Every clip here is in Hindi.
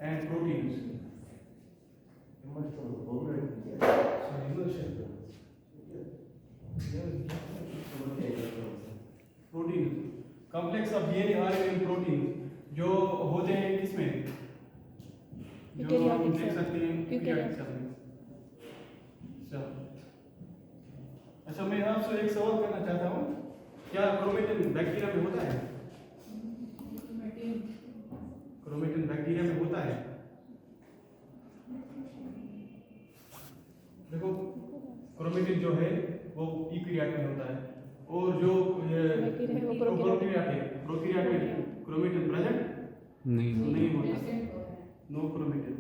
and proteins. Protein complex of DNA RNA protein जो होते हैं किसमें, जो हम देख सकते हैं यूकेरियोटिक सेल में। अच्छा, मैं आपसे एक सवाल करना चाहता हूँ, क्या क्रोमेटिन बैक्टीरिया में होता है? क्रोमेटिन बैक्टीरिया में होता है। देखो, क्रोमेटिन जो है वो यूकेरियोट में होता है, और जो प्रोकैरियोट है, प्रोकैरियोट में क्रोमेटिन प्रेजेंट नहीं होता, नो क्रोमेटिन।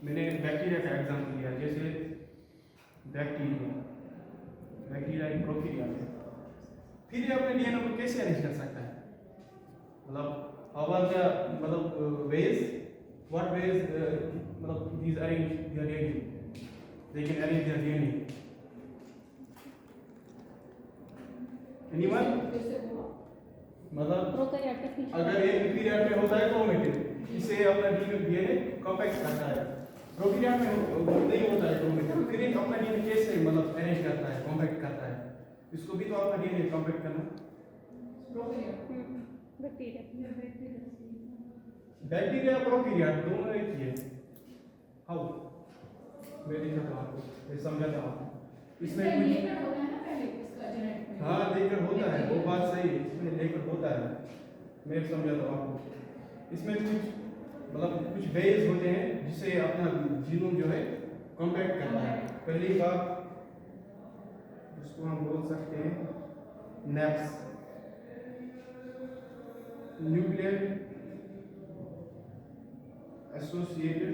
मैंने बैक्टीरिया का एग्जांपल लिया, जैसे बैक्टीरिया एक प्रोकैरियोट है, फिर ये अपने डीएनए को कैसे अरेंज कर सकता है? मतलब how are the ways, what ways मतलब these arrange their DNA, they can arrange their DNA. Anyone? मतलब अगर ये यूकेरियोट में होता है क्रोमेटिन, इसे अपना डीएनए कॉम्पैक्ट करता है, प्रोकैरियोट में नहीं होता है क्रोमेटिन, फिर ये अपना डीएनए कैसे मतलब अरेंज करता है, कॉम्पैक्ट करता है? इसको भी तो अपना डीएनए कॉम्पैक्ट करना। बैक्टीरिया प्रोकैरियोट दोनों एक ही है। हाउ? मैं दिखाता हूं आपको, मैं समझाता हूं आपको। इसमें लेकर होता है ना पहले इसका जेनेटिक में। हाँ, लेकर होता है, वो बात सही है, इसमें लेकर होता है। मैं समझाता हूं आपको। इसमें कुछ वेज होते हैं जिससे अपना जीनोम जो है कॉम्पैक्ट करता है। पहली बात इसको हम बोल सकते हैं नैप्स, न्यूक्लियर एसोसिएटेड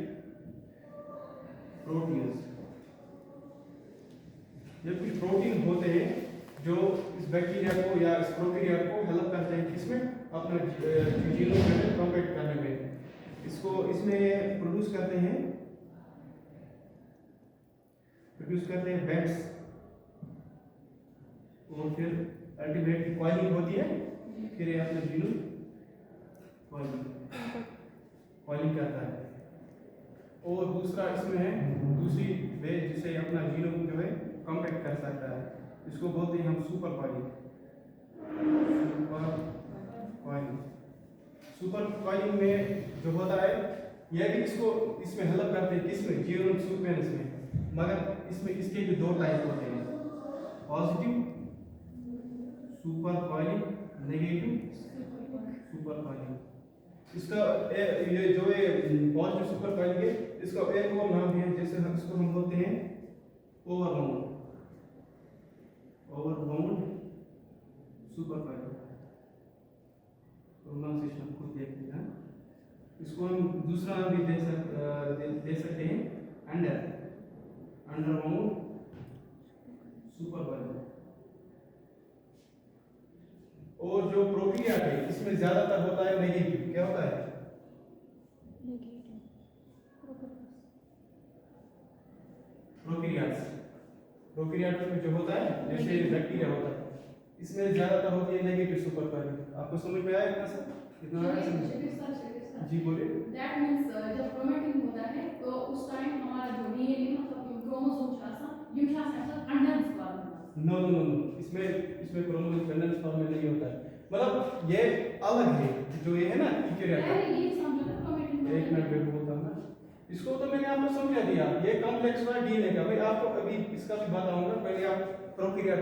प्रोटीन्स। ये कुछ प्रोटीन होते हैं जो इस बैक्टीरिया को या इस प्रोकैरियोट को हेल्प करते हैं किसमें, अपना जीनोम को कॉम्पैक्ट करने में। इसको इसमें प्रोड्यूस करते हैं बैंड्स, और फिर अल्टीमेटली कॉइलिंग होती है, फिर ये अपना जीनोम कॉइलिंग करता है। और दूसरा इसमें है दूसरी वे जिसे अपना जीनोम जो है कॉम्पैक्ट कर सकता है, इसको बोलते हैं हम सुपर कॉइलिंग। सुपर कॉइलिंग में जो होता है यह भी इसको इसमें हेल्प करते हैं किसमें, जीनोम सीक्वेंस में, मगर इसमें इसके भी दो टाइप होते हैं, positive super coiling, negative super coiling. इसका ये जो है पॉजिटिव सुपर कॉइलिंग है, इसका एक और नाम भी है, जैसे इसको हम बोलते हैं ओवरबाउंड सुपर कॉइलिंग। प्रोनाउंसिएशन खुद देख लेना। इसको हम दूसरा नाम भी दे सकते हैं अंडरबाउंड सुपर कॉइलिंग। और जो प्रोकैरियोट है इसमें ज्यादातर होता है नेगेटिव। क्या होता है? प्रोकैरियोट में जो होता है, जैसे बैक्टीरिया होता है, इसमें ज्यादातर होती है नेगेटिव सुपर कॉइलिंग। आपको समझ में आया इतना सा? इतना आया समझ? जी बोलिए। दैट मींस जब क्रोमेटिन होता है तो उस टाइम हमारा जो डीएनए मतलब क्रोमोसोम ऐसा कंडेंस फॉर्म। नो, इसमें क्रोमोसोम कंडेंस फॉर्म में नहीं होता है, मतलब ये अलग है। जो ये है ना यूकेरियोट, एक मिनट में बोलता हूं ना, इसको तो मैंने आपको समझा दिया, ये कॉम्प्लेक्स हुआ डीएनए का। मैं आपको अभी इसका भी बताऊंगा, पहले आप प्रोकैरियोट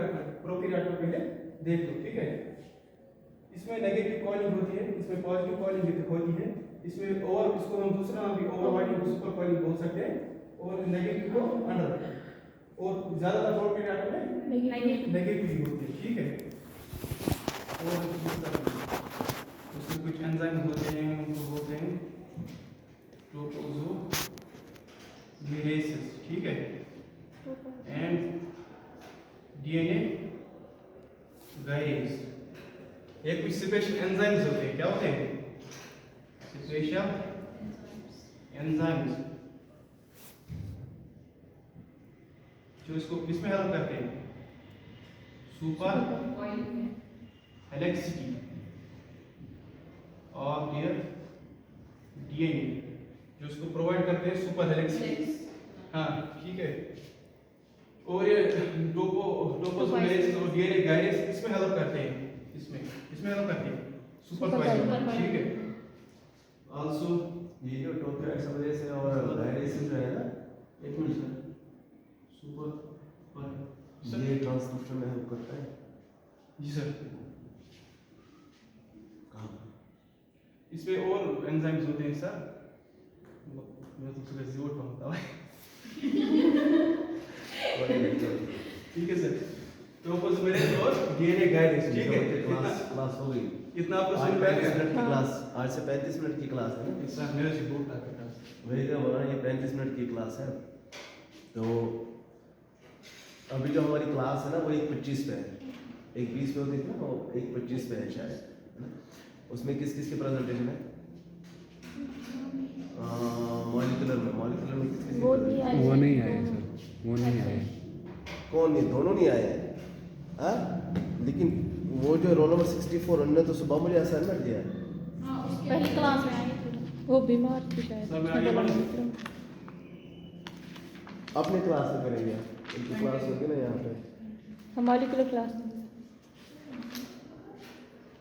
को पहले देख लो, ठीक है? इसमें नेगेटिव कॉइलिंग होती है, इसमें पॉजिटिव कॉइलिंग होती है, इसमें और इसको हम दूसरा नाम भी ओवरवाइडिंग सुपर कॉइलिंग बोल सकते हैं, और नेगेटिव को अंडर, और ज्यादातर प्रोकैरियोट में नेगेटिव होती है, ठीक है? और उसमें कुछ एंजाइम होते हैं, उनको बोलते हैं प्रोटोजोएनेसेस, ठीक है? And DNA guidance. एक कुछ स्पेशल एंजाइम्स होते हैं, क्या होते हैं? स्पेशल एंजाइम्स जो इसको इसमें हेल्प करते हैं, सुपर एलेक्सिटी ऑफ देयर डीएनए जो उसको प्रोवाइड करते हैं सुपर हेलिक्स। हाँ ठीक है। और ये टोपोसोमेरेज और डीएनए गायरेज इसमें हेल्प करते हैं, इसमें हेल्प करते हैं सुपर, ठीक है। आल्सो ये जो टोक्यो एक्सप्रेस है और गायरेज जो है ना, एक मिनट सर, सुपर ये ट्रांसक्रिप्शन में हेल्प करता है। जी सर। कहाँ? इसमें और एंजाइम्स होते हैं सर, मैं तो सुबह जोर पढ़ता हूँ। ठीक है सर। टोपोसोमेरेज और डीएनए गायरेज, ठीक है। क्लास हो गई। इतना आपको समझ में आ गया? क्लास आज से 35 मिनट की क्लास है ना। सर मेरा से बोर्ड था क्लास, वही तो बोला, ये 35 मिनट की क्लास है। तो अभी जो हमारी क्लास है ना वो 1:25 पे है, 1:20 पे होती थी ना, वो 1:25 पे है शायद, है ना। उसमें किस किस की प्रेजेंटेशन है? मॉलिक्यूलर में किस किस की? वो नहीं आए सर, वो नहीं आए। कौन नहीं? दोनों नहीं आए हैं, हाँ। लेकिन वो जो रोल नंबर 64 उन्होंने तो सुबह मुझे असाइनमेंट दिया है। पहली क्लास में आई थी, वो बीमार थी शायद। अपने क्लास में करेंगे, इनकी क्लास होगी ना यहाँ पे। हमारी क्लास में।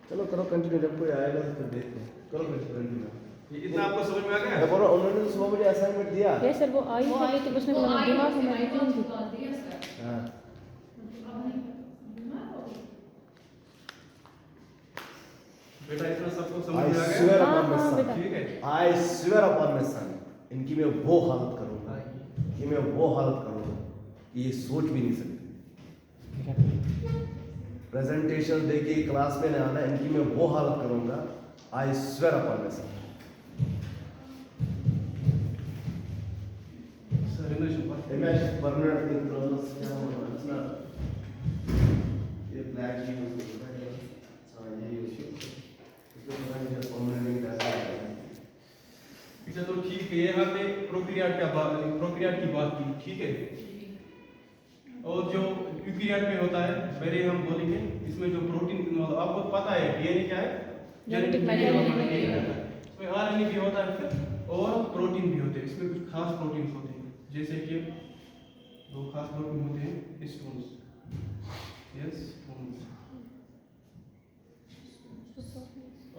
चलो करो कंटिन्यू, जब कोई आएगा तो फिर देखते हैं। करो कंटिन्यू। इतना आपको समझ में आ गया? मैं बोल रहा हूँ, उन्होंने तो सुबह मुझे असाइनमेंट दिया। ये सर वो आई है, लेकिन उसने बोला बीमार हूँ मैं, लेकिन हाँ बेटा इतना सबको समझ I में आ swear गया? upon my हाँ, son, बेटा। ठीक है। I swear upon my son, इनकी मैं वो हालत करूँगा कि मैं वो हालत करूँगा कि ये सोच भी नहीं सकते। प्रेजेंटेशन दे के क्लास में न आना, इनकी मैं वो हालत करूँगा। I swear upon my son. Sir Image burner in progress क्या होगा? इसना ये black ही यूज़ होता है, हाँ ये यूज़ होता है। इसमें पता नहीं क्या permanent ऐसा है। अच्छा तो ठीक है, ये हमने प्रोकैरियोट की बात की, ठीक है। और जो यूकैरियोट में होता है, पहले हम बोलेंगे इसमें जो प्रोटीन, आपको पता है डीएनए क्या है? Genetic material. इसमें आरएनए भी होता है फिर, और प्रोटीन भी होते हैं। इसमें कुछ खास प्रोटीन होते हैं, जैसे कि दो खास प्रोटीन होते हैं, हिस्टोन्स, यस,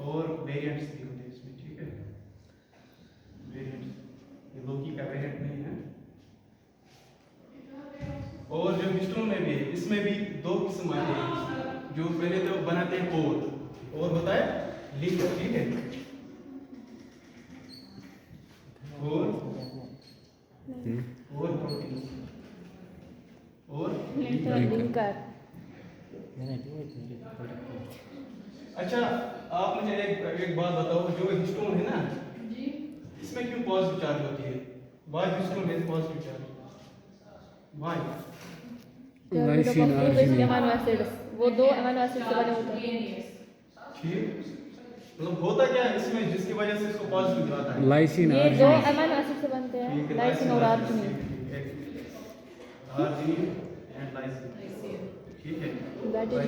और वेरिएंट्स भी होते हैं इसमें, ठीक है। वेरिएंट्स, ये लोकी का वेरिएंट नहीं है। और जो हिस्टोन में भी है, इसमें भी दो किस्म आते हैं। जो पहले तो बनाते हैं पोर, और होता है लिंक, ठीक है। और प्रोटीन और लिंकर। अच्छा आप मुझे एक बात बताओ, जो हिस्टोन है ना जी, इसमें क्यों पॉजिटिव चार्ज होती है? Why histone has positive charge? Why? Lysine arginine, amino acid, वो दो अमीनो एसिड से बने होते हैं। ठीक, मतलब होता क्या है इसमें जिसकी वजह से इसको पॉजिटिव आता है? लाइसिन ये दो अमीनो एसिड से बनते हैं, ठीक है, लाइसिन और आर्जिनिन। आर्जिनिन एंड लाइसिन, ठीक है। दैट इज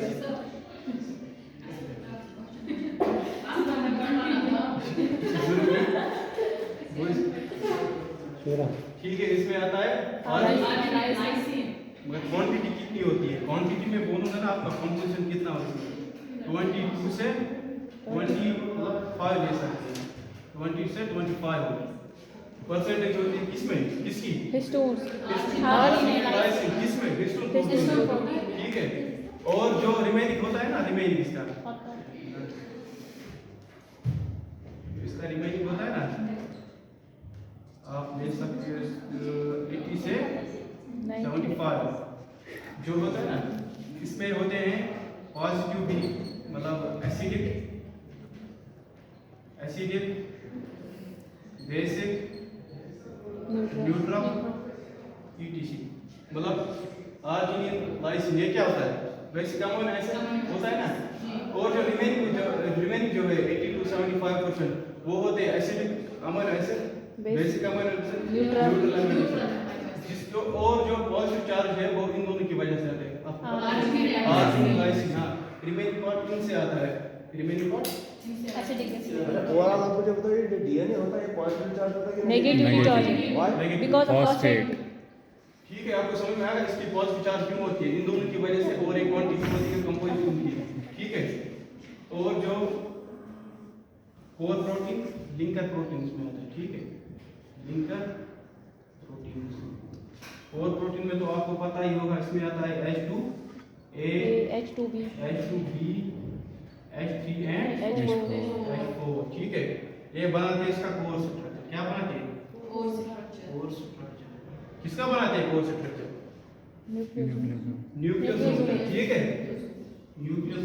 ठीक है, इसमें आता है लाइसिन। मगर क्वांटिटी कितनी होती है? क्वांटिटी में बोलूंगा ना आपका कंपोजिशन कितना होता है? 22 से 25 ले सकते हैं, 20 से 25 परसेंटेज होती है किसमें? किसकी? हिस्टोन्स, लाइसिन किसमें? हिस्टोन, ठीक है। और जो रिमेनिंग होता है ना, रिमेनिंग इसका रिमेनिंग होता है ना, आप ले सकते हो 80 से 75 जो होता है ना, इसमें होते हैं पॉजिटिव भी, मतलब एसिडिक, बेसिक, न्यूट्रल, ईटीसी। मतलब आर्जिनिन, लाइसिन, ये क्या होता है? बेसिक अमीनो एसिड होता है ना। और जो रिमेनिंग जो है 80 to 75% वो होते हैं acidic amino acid, basic amino acid, neutral amino acid. जिसको और जो पॉजिटिव चार्ज है वो इन दोनों की वजह से आता है। आर्जिनिन, लाइसिन, हाँ। रिमेनिंग पार्ट किन से आता है? रिमेनिंग पार्ट एसिडिक अच्छा ओवरऑल आप मुझे बताइए ये डीएनए होता है ये पॉजिटिव चार्ज होता है कि negative charge Negative. Because of Phosphate. Phosphate. ठीक है, आपको समझ में आएगा इसकी पॉजिटिव चार्ज क्यों होती है, इन दोनों की वजह से और एक क्वांटिटी होती है कंपोजिशन की। ठीक है, और जो कोर प्रोटीन लिंकर प्रोटीन इसमें आता है। ठीक है, लिंकर प्रोटीन, कोर प्रोटीन में तो आपको पता ही होगा, इसमें आता है H2A, H2B, H2B, H3 and H4। H4। ठीक है, ये बनाते हैं इसका कोर स्ट्रक्चर। क्या बनाते हैं? Core structure. किसका बनाते हैं कोर स्ट्रक्चर? न्यूक्लियस का। ठीक है, न्यूक्लियस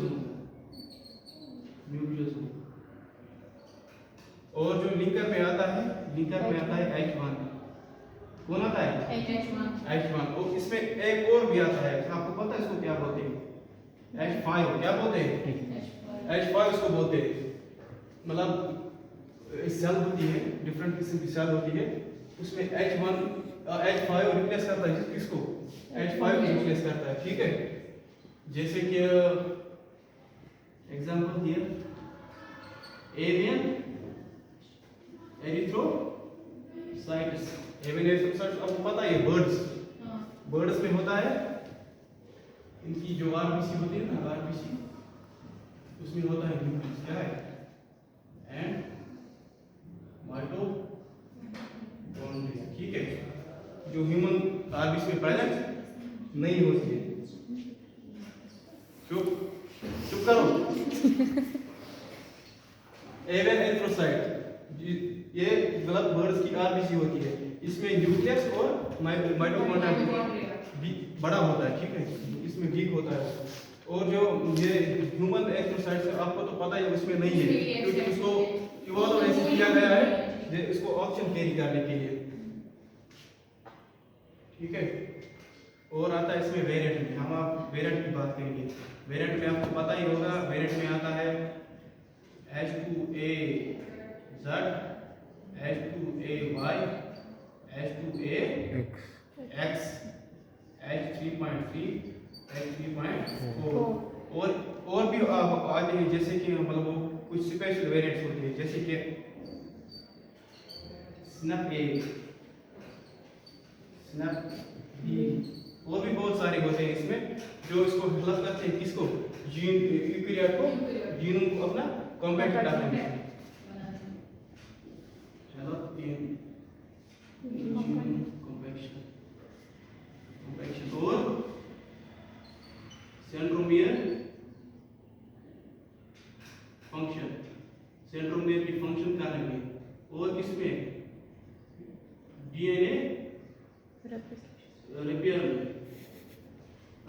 और जो लिंकर में आता है, लिंकर में आता है H1। कौन आता है? H1। और इसमें एक और भी आता है, आपको पता है इसको क्या बोलते हैं? H5। क्या बोलते हैं? H5 इसको बोलते हैं। मतलब सेल होती है, डिफरेंट किस्म की सेल होती है, उसमें H5 रिप्लेस करता है किसको? H5 रिप्लेस करता है। ठीक है, जैसे कि एग्जांपल दिया एवियन एरिथ्रोसाइट्स। एवियन एरिथ्रोसाइट्स आपको पता है बर्ड्स में होता है, इनकी जो आरबीसी होती है ना, आरबीसी, उसमें होता है न्यूक्लियस। क्या है? And mitochondria. ठीक है, जो ह्यूमन आरबीसी में प्रेजेंट नहीं होती है। चुप करो। एवियन एरिथ्रोसाइट ये गलत बर्ड्स की आरबीसी होती है, इसमें न्यूक्लियस और माइटोकॉन्ड्रिया बड़ा होता है। ठीक है, इसमें वीक होता है। और जो ये ह्यूमन एरिथ्रोसाइट्स है, आपको तो पता ही उसमें नहीं है, क्योंकि उसको इवॉल्व ऐसे किया गया है जे इसको ऑक्सीजन कैरी करने के लिए। ठीक है, और आता है इसमें वेरिएंट में, हम आप वेरिएंट की बात करेंगे। वेरिएंट में आपको पता ही होगा, वेरिएंट में आता है H2AZ, H2AY, H2AX, H3.3, H3.4 और भी आते हैं, जैसे कि मतलब वो कुछ स्पेशल वेरिएंट्स होते हैं, जैसे कि स्नैप ए, स्नैप बी, और भी बहुत सारे होते हैं इसमें, जो इसको हेल्प करते हैं किसको? जीन यूकेरियोट को, जीनों को अपना कॉम्पैक्ट करने में। हेल्प इन कॉम्पैक्शन और सेंट्रोमियर फंक्शन, सेंट्रोमियर की फंक्शन करने में, और इसमें डीएनए रिपेयर में।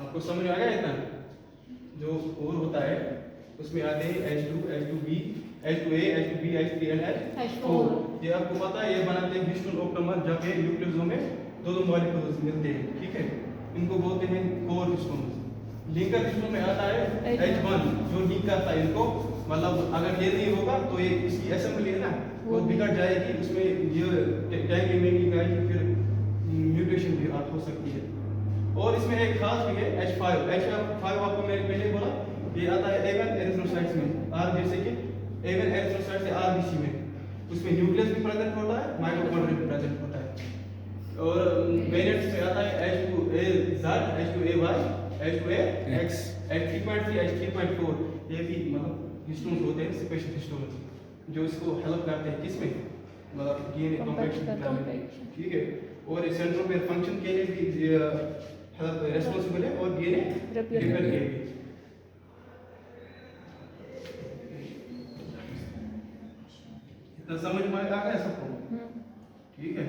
आपको समझ आ गया इतना? जो और होता है उसमें आते हैं H2, H2B, H2A, H2B, H3 and H4। ये आपको पता है, ये बनाते हैं हिस्टोन ऑक्टोमर, जब ये न्यूक्लियसों में दो मॉलिक्यूल्स मिलते हैं। ठीक है, इनको बोलते हैं कोर हिस्टोन। लिंकर हिस्टोन में आता है H1, जो लिंक करता है इनको, मतलब अगर ये नहीं होगा तो ये इसकी असेंबली है ना, वो बिगड़ जाएगी, उसमें ये टैंगली मेंगली आएगी, फिर म्यूटेशन भी हो सकती है। और इसमें एक खास भी है H5। H5 आपको मैंने पहले बोला, ये आता है एवियन एरिथ्रोसाइट्स में, आर जैसे कि एवियन एरिथ्रोसाइट से आरबीसी में, उसमें न्यूक्लियस भी प्रेजेंट होता है, माइटोकॉन्ड्रिया भी प्रेजेंट होता है। और वेरिएंट्स में आता है H2AZ, H2AY, H2AX, H3.3, H3.4। ये भी मतलब हिस्टोन्स होते हैं, स्पेशल हिस्टोन्स, जो इसको हेल्प करते हैं किसमें? मतलब डीएनए कॉम्पैक्शन करने में। ठीक है, और सेंट्रोमियर फंक्शन के लिए भी हेल्प रिस्पांसिबल है, और डीएनए रिपेयर के लिए। इतना समझ में आ गया सबको? ठीक है,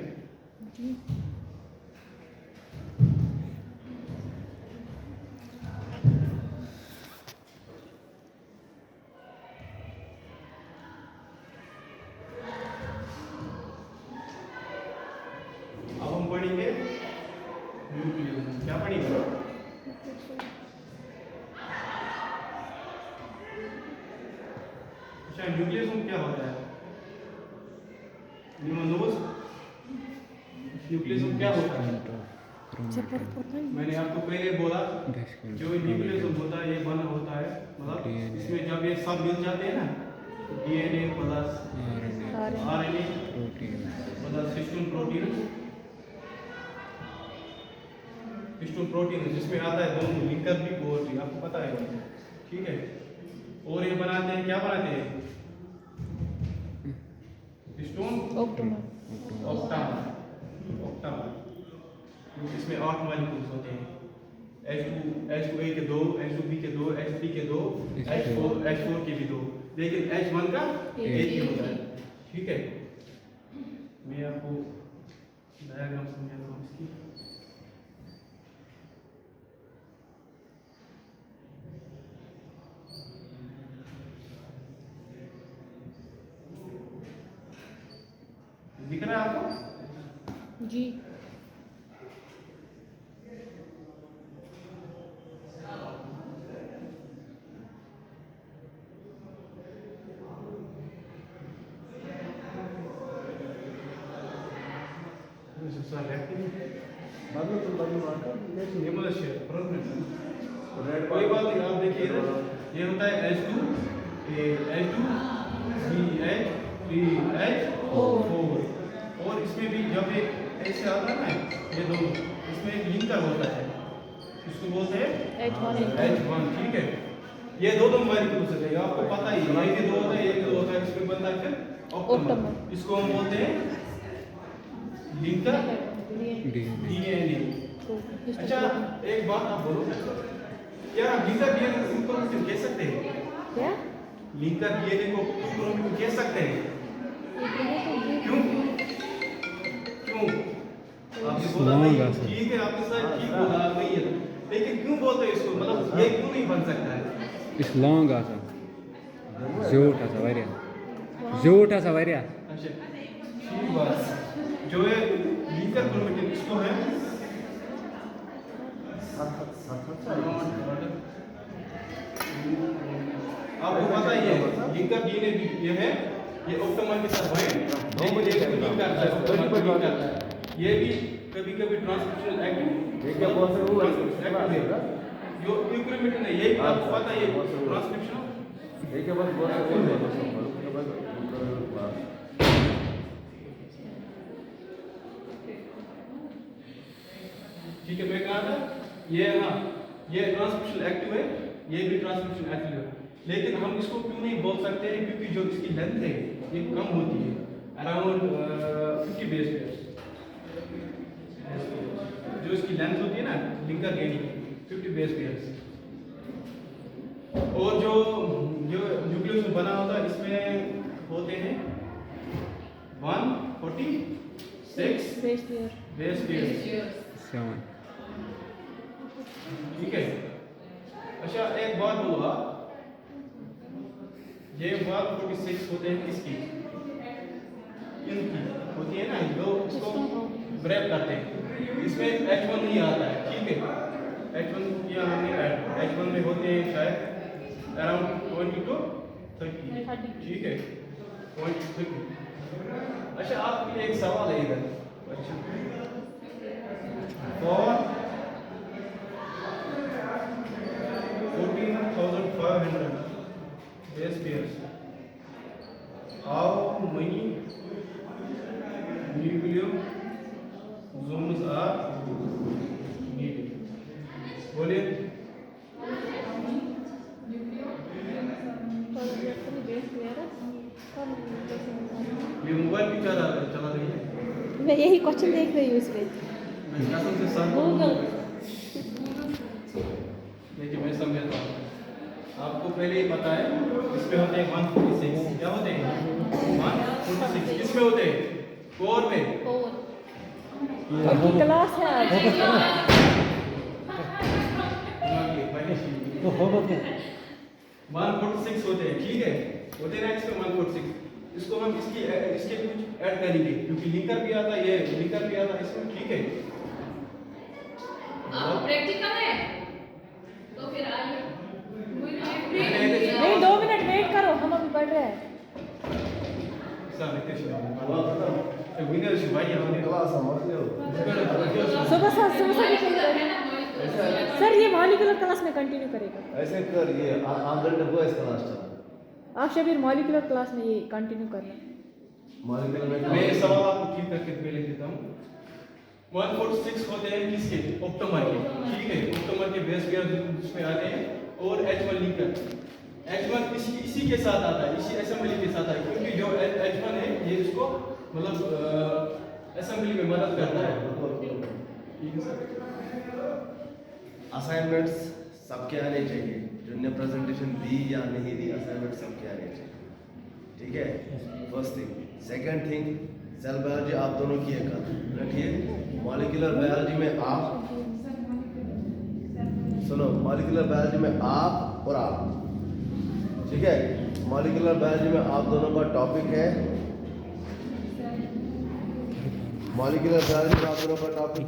अब हम पढ़ेंगे न्यूक्लियस। क्या पढ़ेंगे? अच्छा, न्यूक्लियस क्या होता है? न्यूक्लियस क्या होता है? मैंने आपको पहले बोला, जो न्यूक्लियस होता है ये बना होता है, मतलब इसमें जब ये सब मिल जाते हैं ना, DNA plus RNA protein plus histone protein जिसमें आता है दोनों लिंकर भी और भी, आपको पता है, ठीक है। और ये बनाते हैं, क्या बनाते हैं, हिस्टोन ऑक्टामर। इसमें 8 मॉलिक्यूल्स होते हैं, H2A के 2, H2B के 2, H3 के 2, H4 के भी 2, लेकिन H1 का एक ही होता है, ठीक है। मैं आपको डायग्राम समझाता हूँ इसकी। दिख रहा है आपको? जी। कोई बात नहीं, आप देखिए ना, ये होता है H2, BH3H4, और इसमें भी जब एक ऐसे आता है ना, ये दोनों, इसमें एक लिंकर होता है, इसको बोलते हैं H1, ठीक है। ये दो मॉलिक्यूल्स होते हैं, आपको पता ही है, एक दो होता है, एक दो होता है, इसमें बनता है फिर ऑक्टामर। इसको हम बोलते हैं लिंकर DNA। अच्छा, एक बात आप बोलो, क्या आप लिंकर DNA को इंफॉर्मेशन कह सकते हैं? क्या? लिंकर DNA को इंफॉर्मेशन कह सकते हैं? क्यों? आपने बोला नहीं, ठीक है, आपने सर ठीक बोला नहीं है, लेकिन क्यों बोलते हैं इसको, मतलब ये क्यों नहीं बन सकता है? इस लॉन्ग आसा जोट आसा वारिया अच्छा, ठीक बात। जो है लिंकर क्रोमेटिन, इसको है आपको पता ही है, लिंकर DNA भी ये है, ये ऑक्टामर के साथ बाइंड, लेकिन ये लिंक करता है, ऑक्टामर को लिंक करता है। ये भी कभी-कभी ट्रांसक्रिप्शनल एक्टिव जो इक्विपमेंट है, ये भी आपको पता है, ये ट्रांसक्रिप्शन ठीक है। मैं कहा था ये, हाँ, ये ट्रांसक्रिप्शन एक्टिव है, ये भी ट्रांसक्रिप्शन एक्टिव है, लेकिन हम इसको क्यों नहीं बोल सकते हैं, क्योंकि जो इसकी लेंथ है ये कम होती है, अराउंड 50 बेस पेयर्स। जो इसकी लेंथ होती है ना लिंकर DNA की 50 बेस पेयर्स, और जो न्यूक्लियस बना होता है इसमें होते हैं 146 बेस पेयर्स, 7। ठीक है। अच्छा, एक बात बोला, ये 146 होते हैं किसकी, इनकी होती है ना, जो इसको ग्रैब करते हैं, इसमें H1 नहीं आता है, ठीक है। H1 किया हमने ऐड, H1 में होते हैं शायद अराउंड 20 to 30, ठीक है, 20 to 30। अच्छा, आपके लिए एक सवाल है इधर, अच्छा, for 14,500 base pairs, how many nucleosomes are needed? बोलिए। ये मोबाइल भी चला रही है, मैं यही क्वेश्चन देख रही हूँ इसमें। मैं कसम से सर गूगल। देखिए मैं समझाता हूँ आपको, पहले ही पता है इसमें होते हैं 146, क्या होते हैं 146, किसमें होते हैं, कोर में। आपकी क्लास है आज। 146 होते हैं, ठीक है, होते हैं ना इसमें 146, इसको हम इसके कुछ ऐड करेंगे, क्योंकि लिंकर भी आता है, ये लिंकर भी आता है इसमें, ठीक है। प्रैक्टिकल है तो फिर आइए, नहीं 2 मिनट वेट करो, हम अभी पढ़ रहे हैं। सुबह से सर ये मॉलिक्यूलर क्लास में कंटिन्यू करेगा। ऐसे कर, ये आधे घंटे हुआ इसका लास्ट टाइम। आप शबीर मॉलिक्यूलर क्लास में ये कंटिन्यू करना। मॉलिक्यूलर में मैं ये सवाल आपको ठीक करके पहले देता हूँ। 146 होते हैं किसके? ऑक्टोमर के, ठीक है। ऑक्टोमर के बेस पेयर जिसमें आते हैं, और H1 लिंकर। H1 इसी के साथ आता है, इसी असेंबली के साथ आता है, क्योंकि जो H1 है ये इसको मतलब असेंबली में मदद करता है, ठीक है सर। असाइनमेंट्स सबके आने चाहिए, जिनने प्रेजेंटेशन दी या नहीं दी, असाइनमेंट सबके आने चाहिए, ठीक है। First thing. Second thing, cell biology आप दोनों किए कल, रखिए। मॉलिक्यूलर बायोलॉजी में आप सुनो, मॉलिक्यूलर बायोलॉजी में आप और आप, ठीक है। मॉलिक्यूलर बायोलॉजी में आप दोनों का टॉपिक है, मॉलिक्यूलर बायोलॉजी में आप दोनों का टॉपिक